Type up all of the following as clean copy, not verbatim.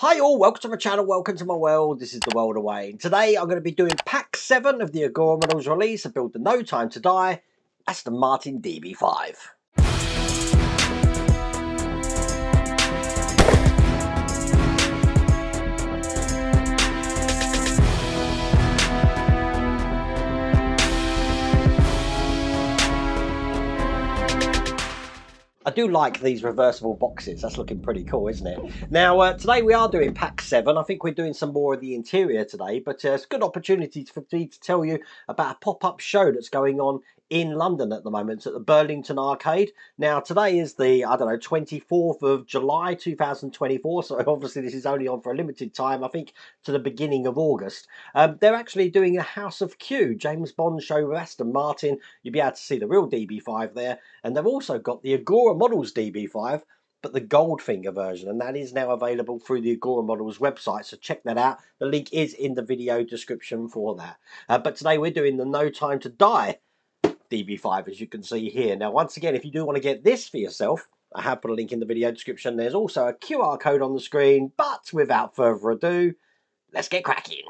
Hi all, welcome to my channel, welcome to my world. This is the world of Wayne. Today I'm going to be doing pack 7 of the Agora Models release, a build the No Time to Die Aston Martin DB5. I do like these reversible boxes. That's looking pretty cool, isn't it? Now, today we are doing pack 7. I think we're doing some more of the interior today, but it's a good opportunity for me to tell you about a pop-up show that's going on in London at the moment. It's at the Burlington Arcade. Now, today is the, 24th of July 2024, so obviously this is only on for a limited time, I think, to the beginning of August. They're actually doing a House of Q, James Bond show with Aston Martin. You'll be able to see the real DB5 there, and they've also got the Agora Models DB5, but the Goldfinger version, and that is now available through the Agora Models website, so check that out. The link is in the video description for that. But today we're doing the No Time to Die DB5, as you can see here. Now, once again, if you do want to get this for yourself, I have put a link in the video description. There's also a QR code on the screen, but without further ado, let's get cracking.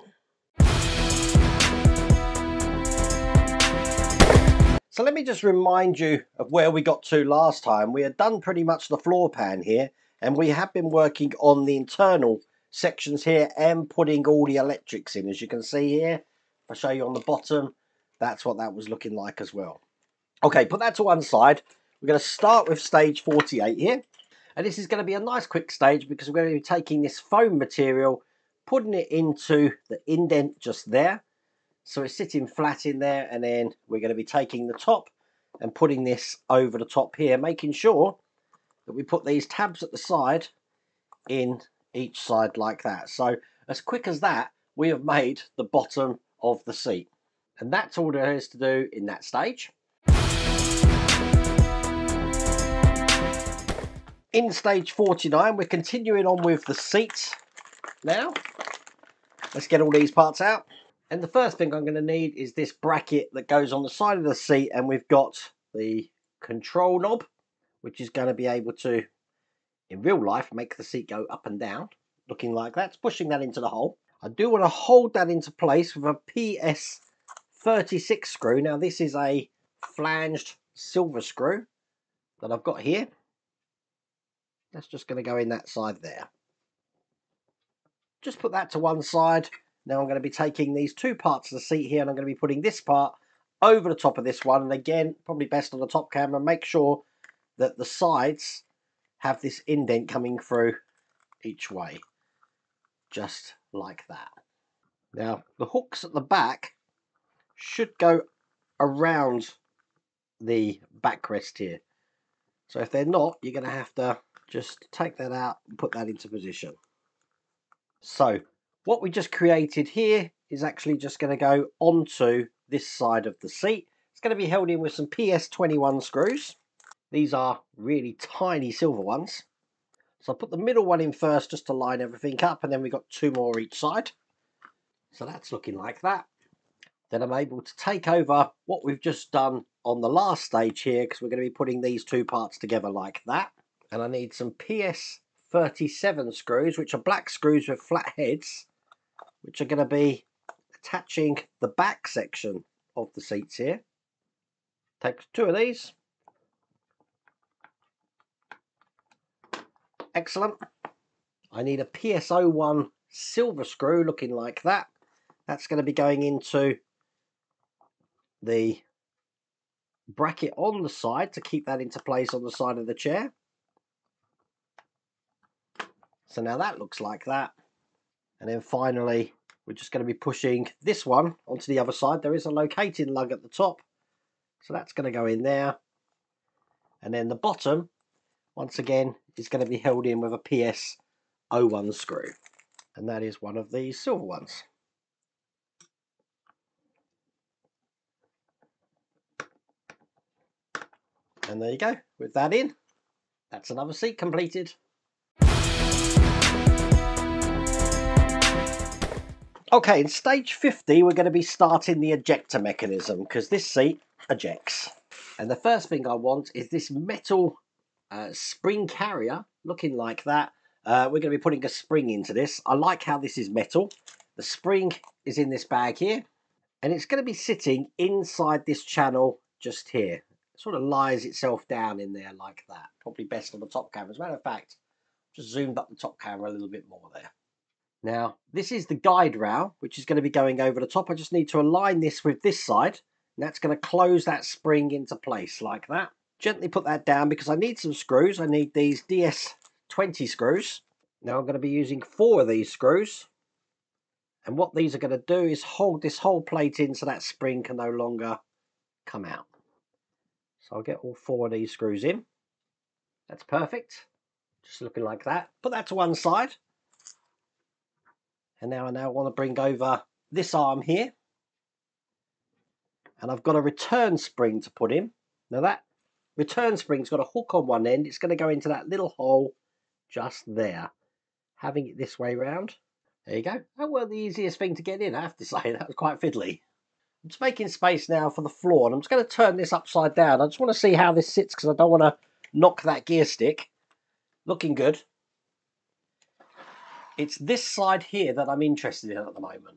So let me just remind you of where we got to last time. We had done pretty much the floor pan here, and we have been working on the internal sections here and putting all the electrics in. As you can see here, if I show you on the bottom, that's what that was looking like as well. Okay, put that to one side. We're going to start with stage 48 here. And this is going to be a nice quick stage because we're going to be taking this foam material, putting it into the indent just there. So it's sitting flat in there, and then we're going to be taking the top and putting this over the top here, making sure that we put these tabs at the side in each side like that. So as quick as that, we have made the bottom of the seat. And that's all there is to do in that stage. In stage 49, we're continuing on with the seats now. Let's get all these parts out. And the first thing I'm going to need is this bracket that goes on the side of the seat, and we've got the control knob, which is going to be able to, in real life, make the seat go up and down, looking like that. It's pushing that into the hole. I do want to hold that into place with a PS36 screw. Now, this is a flanged silver screw that I've got here. That's just going to go in that side there. Just put that to one side. Now I'm going to be taking these two parts of the seat here, and I'm going to be putting this part over the top of this one. And again, probably best on the top camera, make sure that the sides have this indent coming through each way, just like that. Now, the hooks at the back should go around the backrest here. So if they're not, you're going to have to just take that out and put that into position. So what we just created here is actually just going to go onto this side of the seat. It's going to be held in with some PS21 screws. These are really tiny silver ones. So I'll put the middle one in first just to line everything up, and then we've got two more each side. So that's looking like that. Then I'm able to take over what we've just done on the last stage here, because we're going to be putting these two parts together like that. And I need some PS37 screws, which are black screws with flat heads, which are going to be attaching the back section of the seats here. Take two of these. Excellent. I need a PS01 silver screw looking like that. That's going to be going into the bracket on the side to keep that into place on the side of the chair. So now that looks like that. And then finally, we're just going to be pushing this one onto the other side. There is a locating lug at the top, so that's going to go in there. And then the bottom, once again, is going to be held in with a PS01 screw. And that is one of these silver ones. And there you go. With that in, that's another seat completed. Okay, in stage 50, we're going to be starting the ejector mechanism, because this seat ejects. And the first thing I want is this metal spring carrier, looking like that. we're going to be putting a spring into this. I like how this is metal. The spring is in this bag here, and it's going to be sitting inside this channel just here. It sort of lies itself down in there like that. Probably best on the top camera. As a matter of fact, just zoomed up the top camera a little bit more there. Now, this is the guide rail, which is going to be going over the top. I just need to align this with this side, and that's going to close that spring into place like that. Gently put that down because I need some screws. I need these DS20 screws. Now I'm going to be using 4 of these screws. And what these are going to do is hold this whole plate in so that spring can no longer come out. So I'll get all 4 of these screws in. That's perfect. Just looking like that. Put that to one side. And now I want to bring over this arm here. And I've got a return spring to put in. Now that return spring's got a hook on one end. It's going to go into that little hole just there. Having it this way round. There you go. That wasn't the easiest thing to get in, I have to say. That was quite fiddly. I'm just making space now for the floor. And I'm just going to turn this upside down. I just want to see how this sits because I don't want to knock that gear stick. Looking good. It's this side here that I'm interested in at the moment.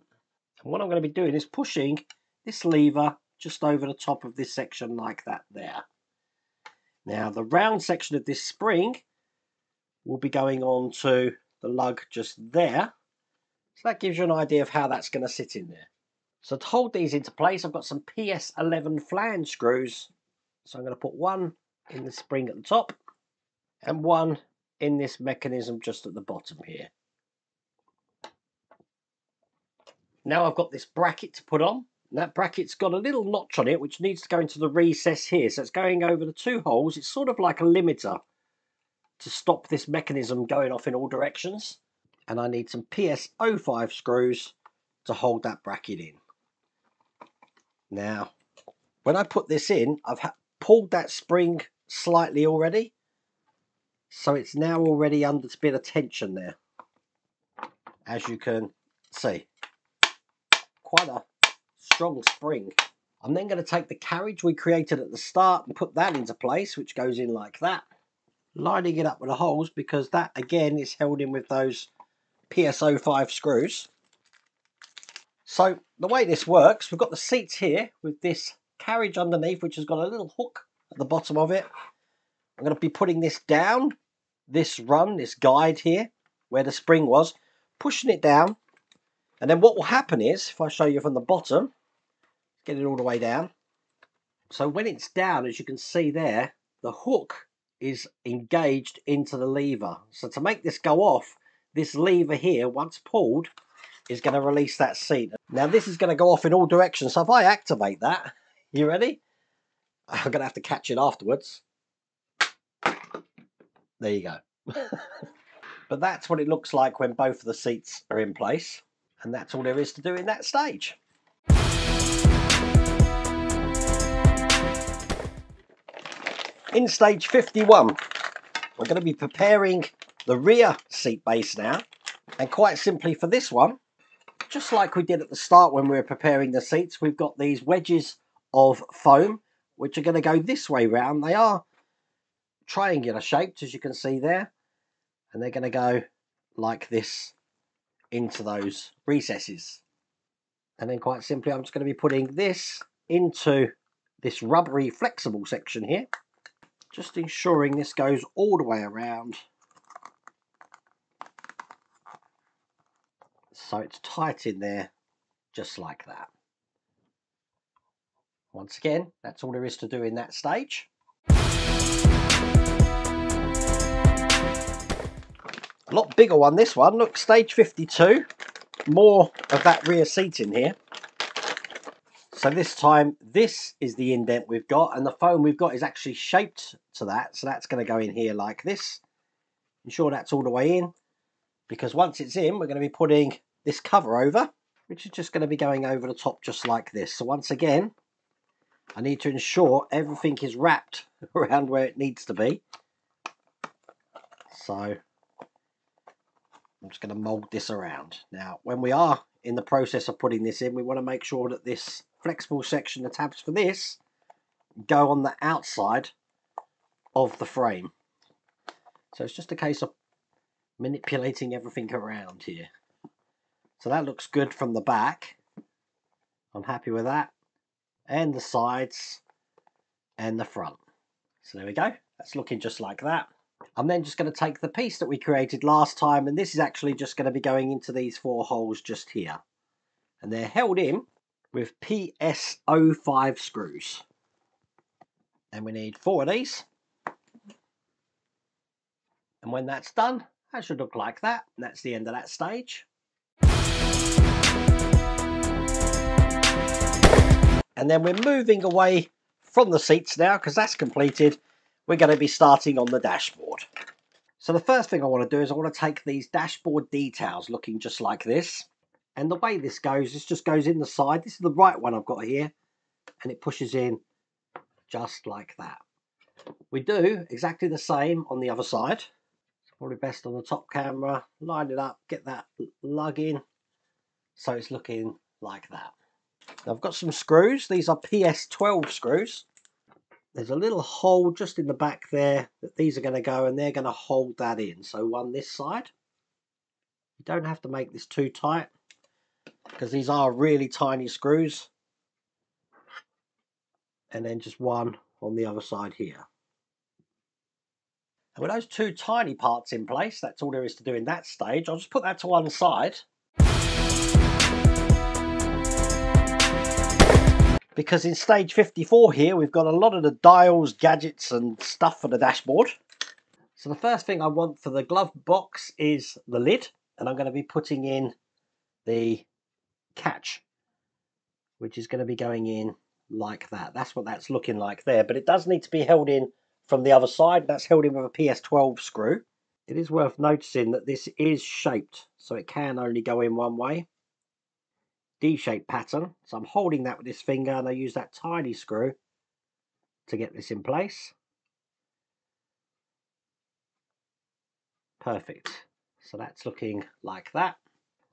And what I'm going to be doing is pushing this lever just over the top of this section like that there. Now the round section of this spring will be going on to the lug just there. So that gives you an idea of how that's going to sit in there. So to hold these into place, I've got some PS11 flange screws. So I'm going to put one in the spring at the top and one in this mechanism just at the bottom here. Now I've got this bracket to put on. And that bracket's got a little notch on it which needs to go into the recess here. So it's going over the 2 holes. It's sort of like a limiter to stop this mechanism going off in all directions. And I need some PS05 screws to hold that bracket in. Now, when I put this in, I've pulled that spring slightly already. So it's now already under a bit of tension there. As you can see. Quite a strong spring. I'm then going to take the carriage we created at the start and put that into place, which goes in like that. Lining it up with the holes because that again is held in with those PS05 screws. So the way this works, we've got the seats here with this carriage underneath which has got a little hook at the bottom of it. I'm going to be putting this down, this run, this guide here where the spring was, pushing it down, and then what will happen is, if I show you from the bottom, get it all the way down. So when it's down, as you can see there, the hook is engaged into the lever. So to make this go off, this lever here, once pulled, is going to release that seat. Now this is going to go off in all directions. So if I activate that, you ready? I'm going to have to catch it afterwards. There you go. But that's what it looks like when both of the seats are in place. And that's all there is to do in that stage. In stage 51, we're going to be preparing the rear seat base now. And quite simply for this one, just like we did at the start when we were preparing the seats, we've got these wedges of foam, which are going to go this way round. They are triangular shaped, as you can see there. And they're going to go like this into those recesses. And then quite simply, I'm just going to be putting this into this rubbery flexible section here. Just ensuring this goes all the way around. So it's tight in there, just like that. Once again, that's all there is to do in that stage. A lot bigger one, this one. Look, stage 52. More of that rear seat in here. So this time, this is the indent we've got, and the foam we've got is actually shaped to that. So that's going to go in here like this. Ensure that's all the way in, because once it's in, we're going to be putting this cover over, which is just going to be going over the top just like this. So once again, I need to ensure everything is wrapped around where it needs to be. So I'm just going to mold this around. Now, when we are in the process of putting this in, we want to make sure that this flexible section, the tabs for this, go on the outside of the frame. So it's just a case of manipulating everything around here. So that looks good from the back. I'm happy with that. And the sides and the front. So there we go. That's looking just like that. I'm then just going to take the piece that we created last time, and this is actually just going to be going into these 4 holes just here. And they're held in with PS05 screws. And we need 4 of these. And when that's done, that should look like that. And that's the end of that stage. And then we're moving away from the seats now, because that's completed. We're going to be starting on the dashboard. So the first thing I want to do is I want to take these dashboard details looking just like this. And the way this just goes in the side. This is the right one I've got here. And it pushes in just like that. We do exactly the same on the other side. It's probably best on the top camera. Line it up, get that lug in. So it's looking like that. Now I've got some screws. These are PS12 screws. There's a little hole just in the back there that these are going to go, and they're going to hold that in. So one this side. You don't have to make this too tight because these are really tiny screws. And then just one on the other side here. And with those 2 tiny parts in place, that's all there is to do in that stage. I'll just put that to one side. Because in stage 54 here, we've got a lot of the dials, gadgets and stuff for the dashboard. So the first thing I want for the glove box is the lid. And I'm going to be putting in the catch, which is going to be going in like that. That's what that's looking like there. But it does need to be held in from the other side. That's held in with a PS12 screw. It is worth noticing that this is shaped, so it can only go in one way. D-shaped pattern. So I'm holding that with this finger, and I use that tiny screw to get this in place. Perfect. So that's looking like that.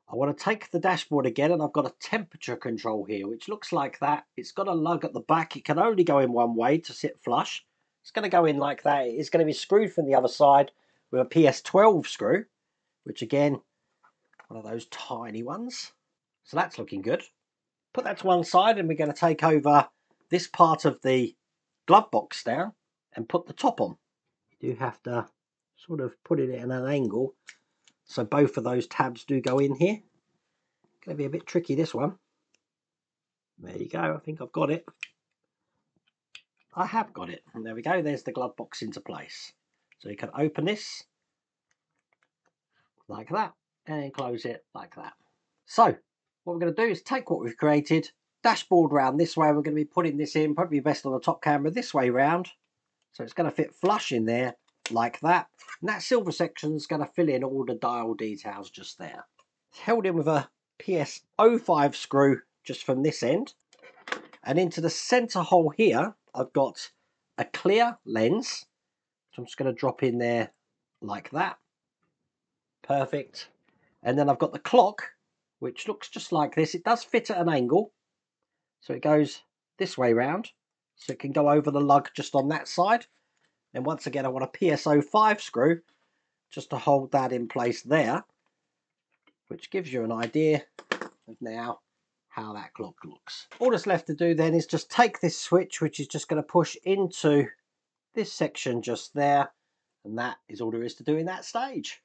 I want to take the dashboard again, and I've got a temperature control here, which looks like that. It's got a lug at the back. It can only go in one way to sit flush. It's going to go in like that. It's going to be screwed from the other side with a PS12 screw, which again, one of those tiny ones. So that's looking good. Put that to one side, and we're going to take over this part of the glove box down and put the top on. You do have to sort of put it at an angle so both of those tabs do go in here. Going to be a bit tricky, this one. There you go. I think I've got it. I have got it. And there we go. There's the glove box into place. So you can open this like that and close it like that. So what we're going to do is take what we've created, dashboard round this way. We're going to be putting this in, probably best on the top camera, this way round. So it's going to fit flush in there like that. And that silver section is going to fill in all the dial details just there. It's held in with a PS05 screw just from this end. And into the center hole here, I've got a clear lens. So I'm just going to drop in there like that. Perfect. And then I've got the clock, which looks just like this. It does fit at an angle. So it goes this way round. So it can go over the lug just on that side. And once again, I want a PS05 screw just to hold that in place there, which gives you an idea of now how that clock looks. All that's left to do then is just take this switch, which is just going to push into this section just there, and that is all there is to do in that stage.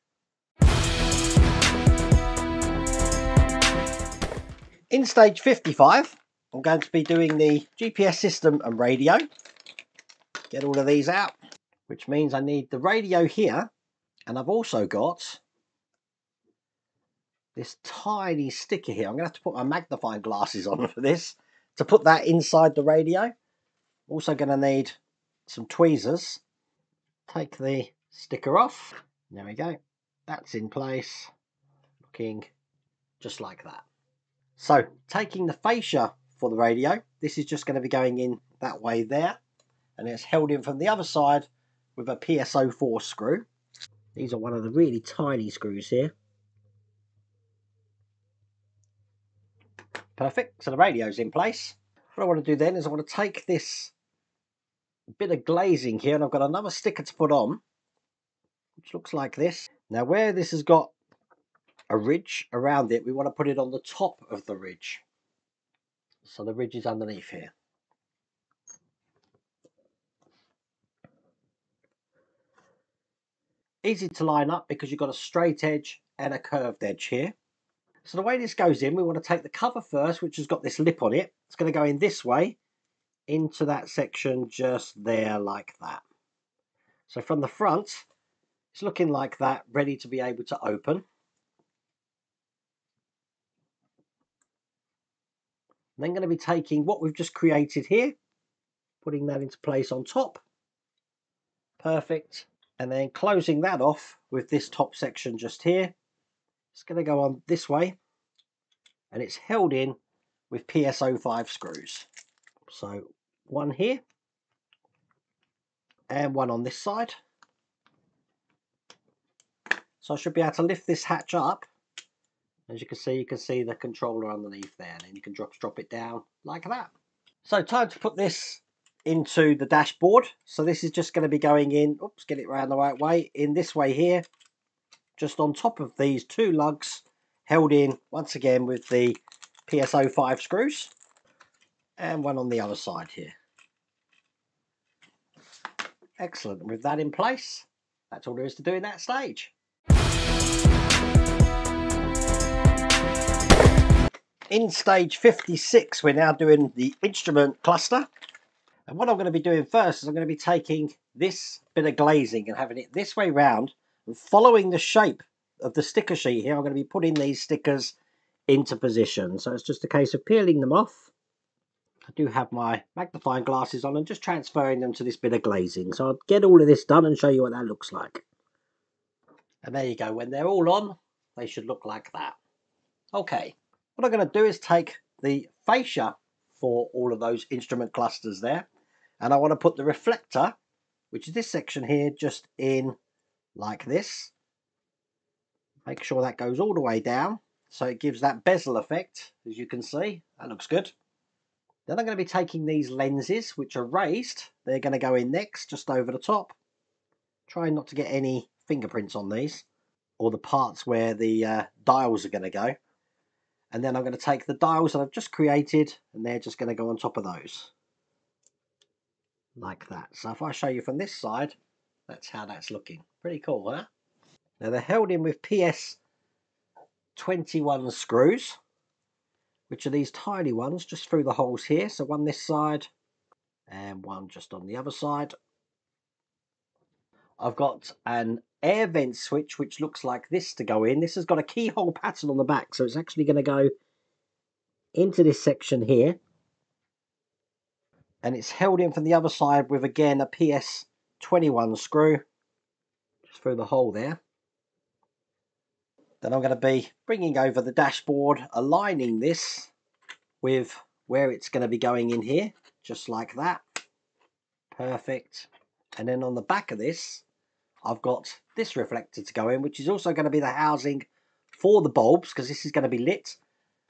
In stage 55, I'm going to be doing the GPS system and radio. Get all of these out, which means I need the radio here, and I've also got this tiny sticker here. I'm going to have to put my magnifying glasses on for this to put that inside the radio. Also going to need some tweezers. Take the sticker off. There we go. That's in place, looking just like that. So taking the fascia for the radio, this is just going to be going in that way there, and it's held in from the other side with a PS04 screw. These are one of the really tiny screws here. Perfect. So the radio's in place. What I want to do then is I want to take this bit of glazing here, and I've got another sticker to put on, which looks like this. Now where this has got a ridge around it, we want to put it on the top of the ridge. So the ridge is underneath here. Easy to line up because you've got a straight edge and a curved edge here. So the way this goes in, we want to take the cover first, which has got this lip on it. It's going to go in this way into that section just there like that. So from the front, it's looking like that, ready to be able to open. I'm then going to be taking what we've just created here, putting that into place on top. Perfect. And then closing that off with this top section just here. It's going to go on this way, and it's held in with PSO5 screws. So one here and one on this side. So I should be able to lift this hatch up. As you can see the controller underneath there, and then you can drop it down like that. So time to put this into the dashboard. So this is just going to be going in, oops, get it around the right way, in this way here, just on top of these two lugs, held in once again with the PSO5 screws, and one on the other side here. Excellent. And with that in place, that's all there is to do in that stage. In stage 56, we're now doing the instrument cluster. And what I'm going to be doing first is I'm going to be taking this bit of glazing and having it this way round, and following the shape of the sticker sheet here, I'm going to be putting these stickers into position. So it's just a case of peeling them off. I do have my magnifying glasses on and just transferring them to this bit of glazing. So I'll get all of this done and show you what that looks like. And there you go. When they're all on, they should look like that. Okay. What I'm going to do is take the fascia for all of those instrument clusters there, and I want to put the reflector, which is this section here, just in like this. Make sure that goes all the way down so it gives that bezel effect, as you can see. That looks good. Then I'm going to be taking these lenses, which are raised. They're going to go in next, just over the top. Try not to get any fingerprints on these, or the parts where the dials are going to go. And then I'm going to take the dials that I've just created, and they're just going to go on top of those. Like that. So if I show you from this side, that's how that's looking. Pretty cool, huh? Now they're held in with PS21 screws, which are these tiny ones just through the holes here. So one this side, and one just on the other side. I've got an air vent switch, which looks like this to go in. This has got a keyhole pattern on the back, so it's actually going to go into this section here, and it's held in from the other side with again a PS21 screw just through the hole there. Then I'm going to be bringing over the dashboard, aligning this with where it's going to be going in here, just like that. Perfect. And then on the back of this, I've got this reflector to go in, which is also going to be the housing for the bulbs, because this is going to be lit.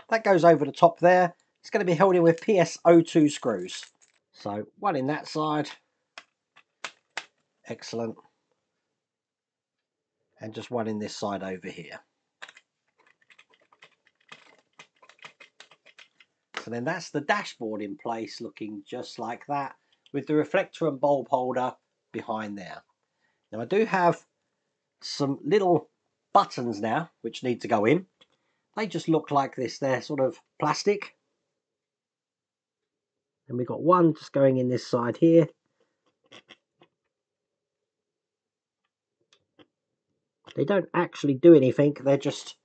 That goes over the top there. It's going to be held in with PSO2 screws. So one in that side. Excellent. And just one in this side over here. So then that's the dashboard in place, looking just like that, with the reflector and bulb holder behind there. Now I do have some little buttons now which need to go in. They just look like this. They're sort of plastic. And we've got one just going in this side here. They don't actually do anything. They're just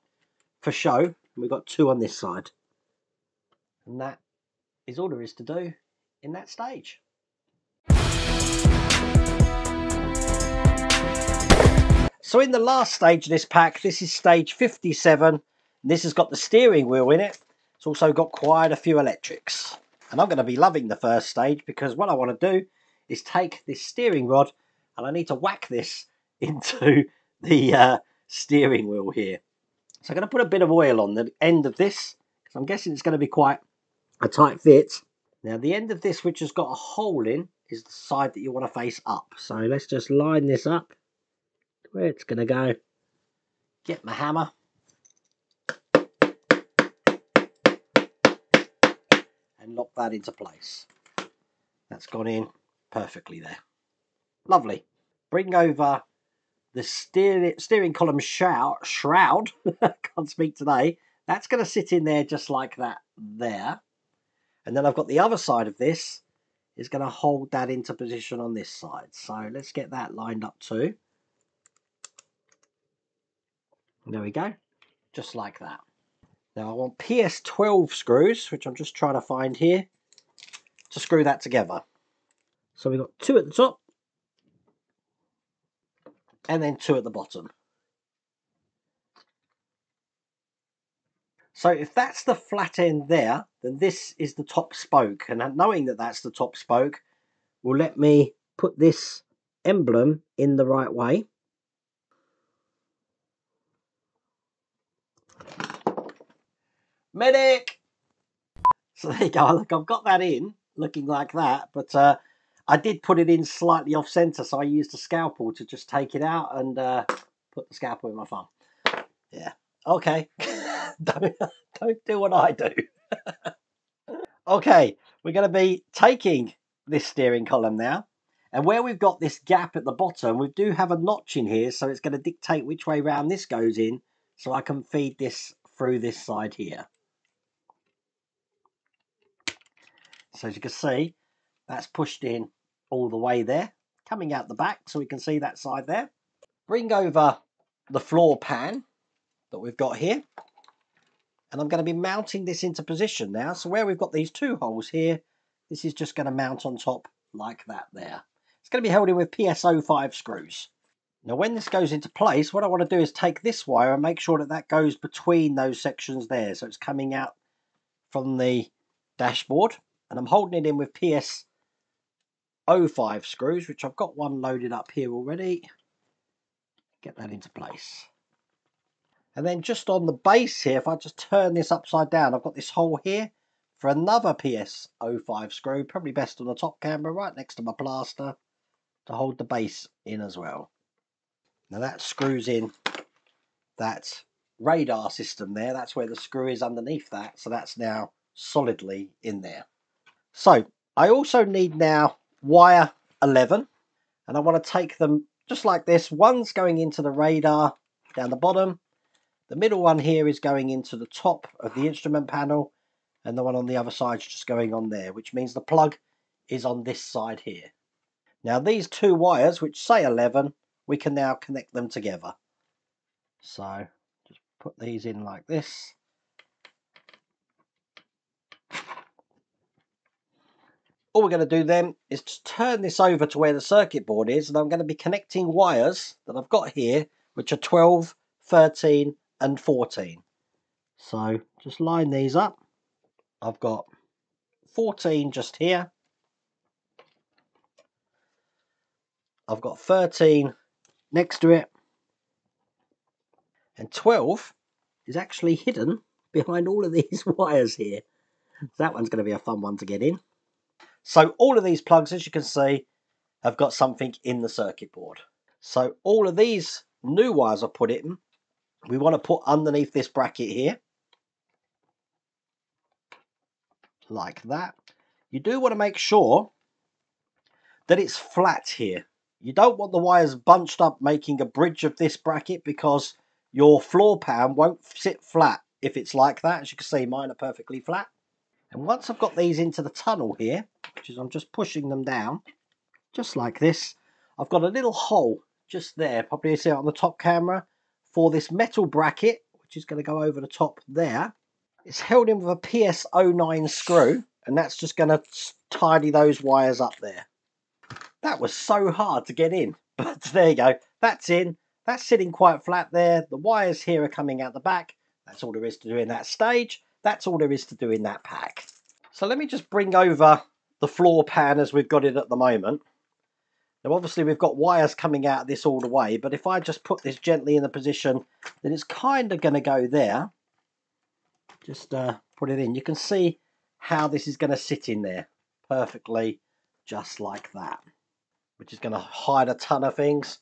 for show. And we've got two on this side. And that is all there is to do in that stage. So in the last stage of this pack, this is stage 57. This has got the steering wheel in it. It's also got quite a few electrics. And I'm going to be loving the first stage, because what I want to do is take this steering rod and I need to whack this into the steering wheel here. So I'm going to put a bit of oil on the end of this, because I'm guessing it's going to be quite a tight fit. Now the end of this, which has got a hole in, is the side that you want to face up. So let's just line this up where it's going to go. get my hammer. And lock that into place. That's gone in perfectly there. Lovely. Bring over the steering column shroud. Can't speak today. That's going to sit in there just like that there. And then I've got the other side of this is going to hold that into position on this side. So let's get that lined up too. There we go. Just like that. Now I want PS12 screws, which I'm just trying to find here, to screw that together. So we've got 2 at the top and then 2 at the bottom. So if that's the flat end there, then this is the top spoke. And knowing that that's the top spoke will let me put this emblem in the right way. Medic! So there you go. Look, I've got that in, looking like that. But I did put it in slightly off center, so I used a scalpel to just take it out and put the scalpel in my thumb. Yeah. Okay. don't do what I do. Okay, we're going to be taking this steering column now. And where we've got this gap at the bottom, we do have a notch in here, so it's going to dictate which way round this goes in, so I can feed this through this side here. So as you can see, that's pushed in all the way there, coming out the back, so we can see that side there. Bring over the floor pan that we've got here. And I'm going to be mounting this into position now. So where we've got these 2 holes here, this is just going to mount on top like that there. It's going to be held in with PS05 screws. Now when this goes into place, what I want to do is take this wire and make sure that that goes between those sections there. So it's coming out from the dashboard. And I'm holding it in with PS05 screws, which I've got one loaded up here already. Get that into place. And then just on the base here, if I just turn this upside down, I've got this hole here for another PS05 screw, probably best on the top camera, right next to my plaster, to hold the base in as well. Now that screws in that radar system there. That's where the screw is underneath that. So that's now solidly in there. So I also need now wire 11. And I want to take them just like this. One's going into the radar down the bottom. The middle one here is going into the top of the instrument panel, and the one on the other side is just going on there, which means the plug is on this side here. Now these 2 wires, which say 11, we can now connect them together. So just put these in like this. All we're going to do then is just turn this over to where the circuit board is, and I'm going to be connecting wires that I've got here, which are 12, 13 and 14. So just line these up. I've got 14 just here. I've got 13 next to it. And 12 is actually hidden behind all of these wires here. So that one's going to be a fun one to get in. So all of these plugs, as you can see, have got something in the circuit board. So all of these new wires I put in, we want to put underneath this bracket here. Like that. You do want to make sure that it's flat here. You don't want the wires bunched up making a bridge of this bracket, because your floor pan won't sit flat if it's like that. As you can see, mine are perfectly flat. And once I've got these into the tunnel here, which is I'm just pushing them down, just like this, I've got a little hole just there, probably see it on the top camera, for this metal bracket, which is going to go over the top there. It's held in with a PS09 screw, and that's just going to tidy those wires up there. That was so hard to get in, but there you go. That's in. That's sitting quite flat there. The wires here are coming out the back. That's all there is to do in that stage. That's all there is to do in that pack. So let me just bring over the floor pan as we've got it at the moment. Now obviously we've got wires coming out of this all the way, but if I just put this gently in the position, then it's kind of going to go there. Just put it in. You can see how this is going to sit in there perfectly, just like that. Which is going to hide a ton of things,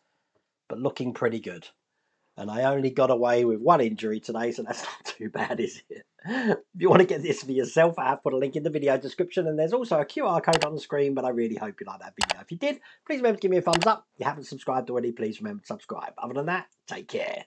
but looking pretty good. And I only got away with 1 injury today, so that's not too bad, is it? If you want to get this for yourself, I have put a link in the video description, and there's also a QR code on the screen, but I really hope you like that video. If you did, please remember to give me a thumbs up. If you haven't subscribed already, please remember to subscribe. Other than that, take care.